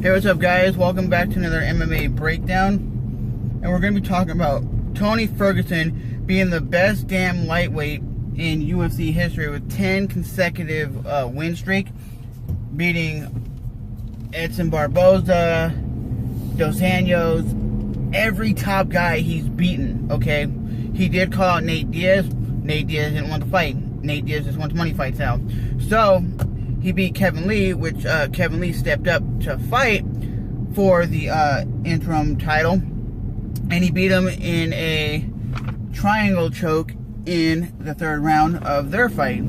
Hey, what's up, guys? Welcome back to another MMA breakdown. And we're going to be talking about Tony Ferguson being the best damn lightweight in UFC history with 10 consecutive win streak, beating Edson Barboza, Dos Anjos, every top guy he's beaten, okay? He did call out Nate Diaz. Nate Diaz didn't want to fight. Nate Diaz just wants money fights now. So, he beat Kevin Lee, which Kevin Lee stepped up to fight for the interim title. And he beat him in a triangle choke in the third round of their fight.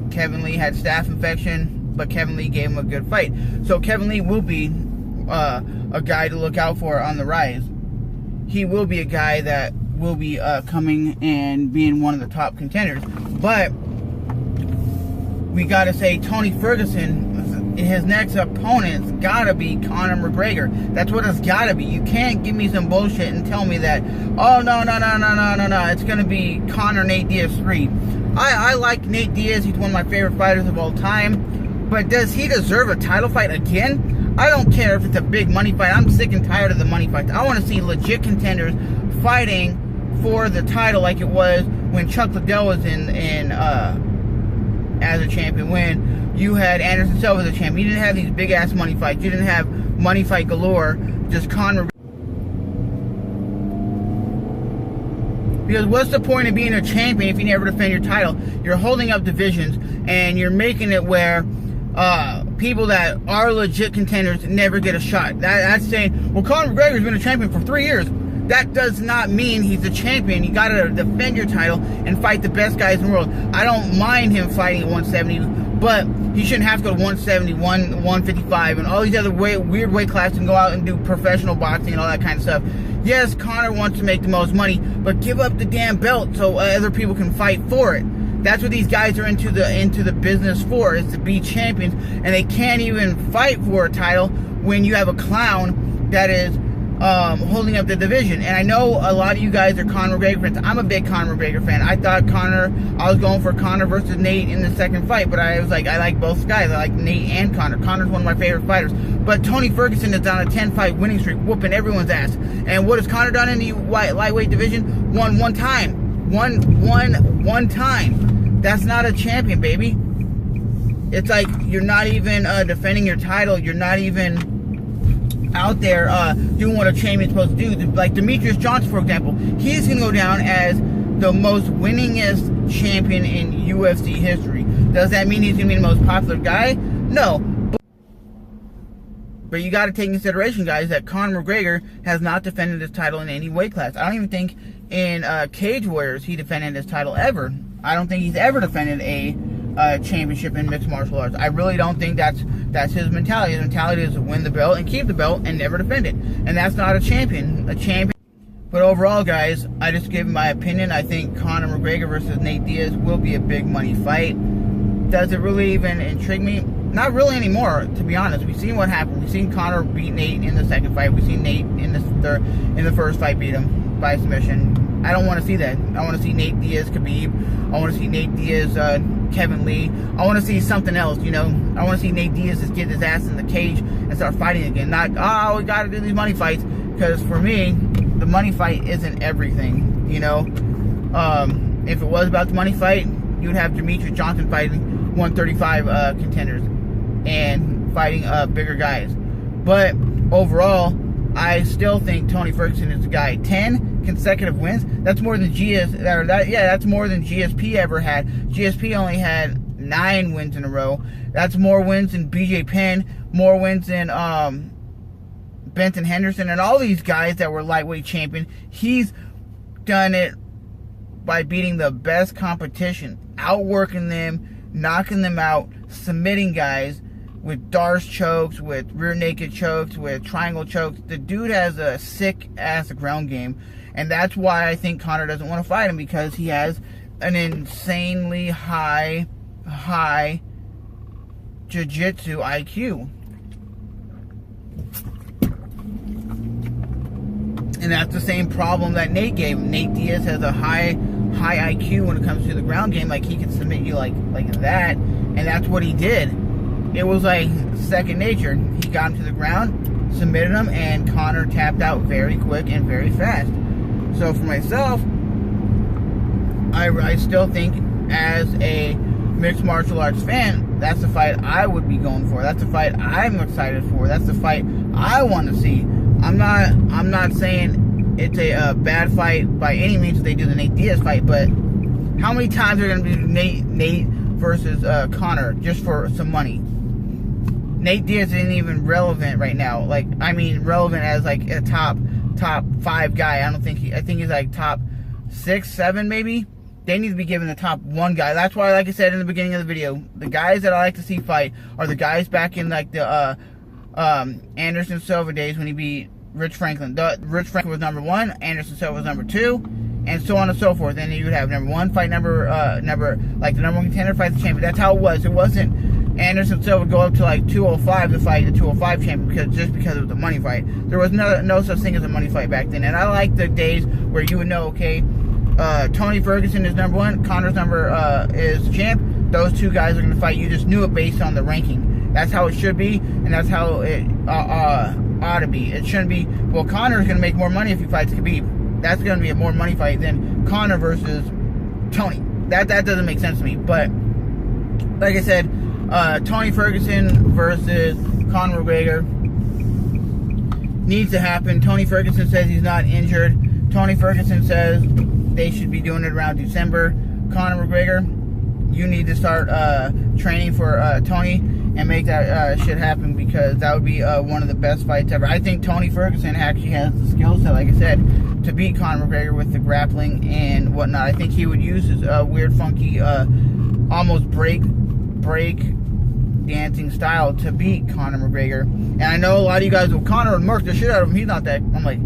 Kevin Lee had staph infection, but Kevin Lee gave him a good fight. So Kevin Lee will be a guy to look out for on the rise. He will be a guy that will be coming and being one of the top contenders. But we gotta say, Tony Ferguson, his next opponent's gotta be Conor McGregor. That's what it's gotta be. You can't give me some bullshit and tell me that, oh, no, it's gonna be Conor Nate Diaz 3. I like Nate Diaz. He's one of my favorite fighters of all time. But does he deserve a title fight again? I don't care if it's a big money fight. I'm sick and tired of the money fights. I want to see legit contenders fighting for the title like it was when Chuck Liddell was in as a champion, when you had Anderson Silva as a champion. You didn't have these big ass money fights. You didn't have money fight galore. Just Conor. Because what's the point of being a champion if you never defend your title? You're holding up divisions and you're making it where people that are legit contenders never get a shot. That's saying, well, Conor McGregor's been a champion for 3 years. That does not mean he's a champion. You gotta defend your title and fight the best guys in the world. I don't mind him fighting at 170, but he shouldn't have to go to 171, 155, and all these other weird weight classes and go out and do professional boxing and all that kind of stuff. Yes, Conor wants to make the most money, but give up the damn belt so other people can fight for it. That's what these guys are into the business for, is to be champions, and they can't even fight for a title when you have a clown that is holding up the division. And I know a lot of you guys are Conor McGregor fans. I'm a big Conor McGregor fan. I was going for Conor versus Nate in the second fight, but I was like, I like both guys. I like Nate and Conor. Conor's one of my favorite fighters. But Tony Ferguson is on a 10-fight winning streak, whooping everyone's ass. And what has Conor done in the lightweight division? Won one time. One time. That's not a champion, baby. It's like you're not even defending your title. You're not even out there doing what a champion's supposed to do. Like Demetrius Johnson, for example, he's going to go down as the most winningest champion in UFC history. Does that mean he's going to be the most popular guy? No. But you got to take into consideration, guys, that Conor McGregor has not defended his title in any weight class. I don't even think in Cage Warriors he defended his title ever. I don't think he's ever defended a championship in mixed martial arts. I really don't think that's his mentality. His mentality is to win the belt and keep the belt and never defend it. And that's not a champion. But overall, guys, I just give my opinion. I think Conor McGregor versus Nate Diaz will be a big money fight. Does it really even intrigue me? Not really anymore, to be honest. We've seen what happened. We've seen Conor beat Nate in the second fight. We've seen Nate in the first fight beat him by submission. I don't want to see that. I want to see Nate Diaz Khabib. I want to see Nate Diaz Kevin Lee. I want to see something else, you know. I want to see Nate Diaz just get his ass in the cage and start fighting again. Not, oh, we got to do these money fights. Because for me, the money fight isn't everything, you know. If it was about the money fight, you would have Demetrius Johnson fighting 135 contenders and fighting bigger guys. But overall, I still think Tony Ferguson is the guy. 10 consecutive wins. That's more than that's more than GSP ever had. GSP only had 9 wins in a row. That's more wins than BJ Penn, more wins than Benson Henderson, and all these guys that were lightweight champion. He's done it by beating the best competition, outworking them, knocking them out, submitting guys with Darce chokes, with rear naked chokes, with triangle chokes. The dude has a sick ass ground game, and that's why I think Conor doesn't want to fight him, because he has an insanely high jiu-jitsu IQ. And that's the same problem that Nate gave him. Nate Diaz has a high IQ when it comes to the ground game. Like, he can submit you like that, and that's what he did. it was like second nature. He got him to the ground, submitted him, and Conor tapped out very quick and very fast. So for myself, I still think as a mixed martial arts fan, that's the fight I would be going for. That's the fight I'm excited for. That's the fight I want to see. I'm not saying it's a bad fight by any means if they do the Nate Diaz fight, but how many times are going to be Nate versus Conor just for some money? Nate Diaz isn't even relevant right now. Like, I mean, relevant as like a top 5 guy. I think he's like top 6, 7 maybe. They need to be given the top 1 guy. That's why, like I said in the beginning of the video, the guys that I like to see fight are the guys back in like the Anderson Silva days when he beat Rich Franklin. Rich Franklin was number 1, Anderson Silva was number 2, and so on and so forth. And then you would have number 1 fight like the number 1 contender fight the champion. That's how it was. It wasn't Anderson Silva go up to like 205 to fight the 205 champion because it was a money fight. There was no such thing as a money fight back then. And I like the days where you would know, okay, Tony Ferguson is number 1, Conor's is champ. Those 2 guys are going to fight. You just knew it based on the ranking. That's how it should be, and that's how it ought to be. It shouldn't be, well, Conor's going to make more money if he fights Khabib. That's going to be a more money fight than Conor versus Tony. That doesn't make sense to me. But like I said, Tony Ferguson versus Conor McGregor needs to happen. Tony Ferguson says he's not injured. Tony Ferguson says they should be doing it around December. Conor McGregor, you need to start training for Tony and make that shit happen, because that would be one of the best fights ever. I think Tony Ferguson actually has the skill set, like I said, to beat Conor McGregor with the grappling and whatnot. I think he would use his weird, funky, almost break dancing style to beat Conor McGregor. And I know a lot of you guys, well, Conor would murk the shit out of him. He's not that. I'm like,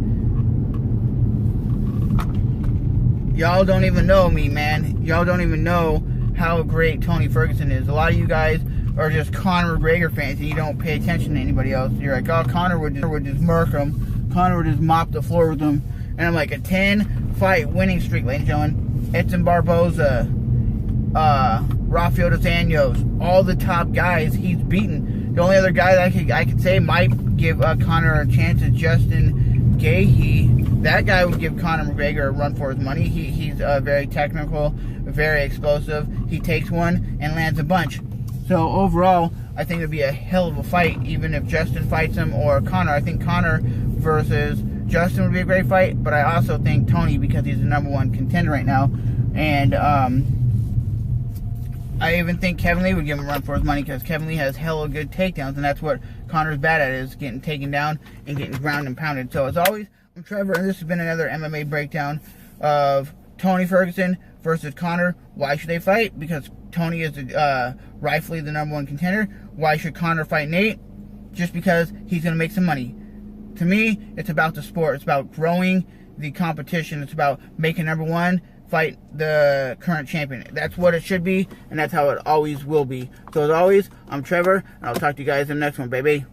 y'all don't even know me, man. Y'all don't even know how great Tony Ferguson is. A lot of you guys are just Conor McGregor fans and you don't pay attention to anybody else. You're like, oh, Conor would just murk him. Conor would just mop the floor with him. And I'm like, a 10-fight winning streak, ladies and gentlemen. Edson Barboza, Rafael dos Anjos, all the top guys he's beaten. The only other guy that I could say might give Conor a chance is Justin Gaethje. That guy would give Conor McGregor a run for his money. He's very technical, very explosive. He takes one and lands a bunch. So overall, I think it would be a hell of a fight, even if Justin fights him or Conor. I think Conor versus Justin would be a great fight, but I also think Tony, because he's the number 1 contender right now. And I even think Kevin Lee would give him a run for his money, because Kevin Lee has hella good takedowns, and that's what Conor's bad at, is getting taken down and getting ground and pounded. So as always, I'm Trevor, and this has been another MMA breakdown of Tony Ferguson versus Conor. Why should they fight? Because Tony is rightfully the number 1 contender. Why should Conor fight Nate? Just because he's going to make some money. To me, it's about the sport. It's about growing the competition. It's about making number 1 fight the current champion. That's what it should be, and that's how it always will be. So as always, I'm Trevor, and I'll talk to you guys in the next one, baby.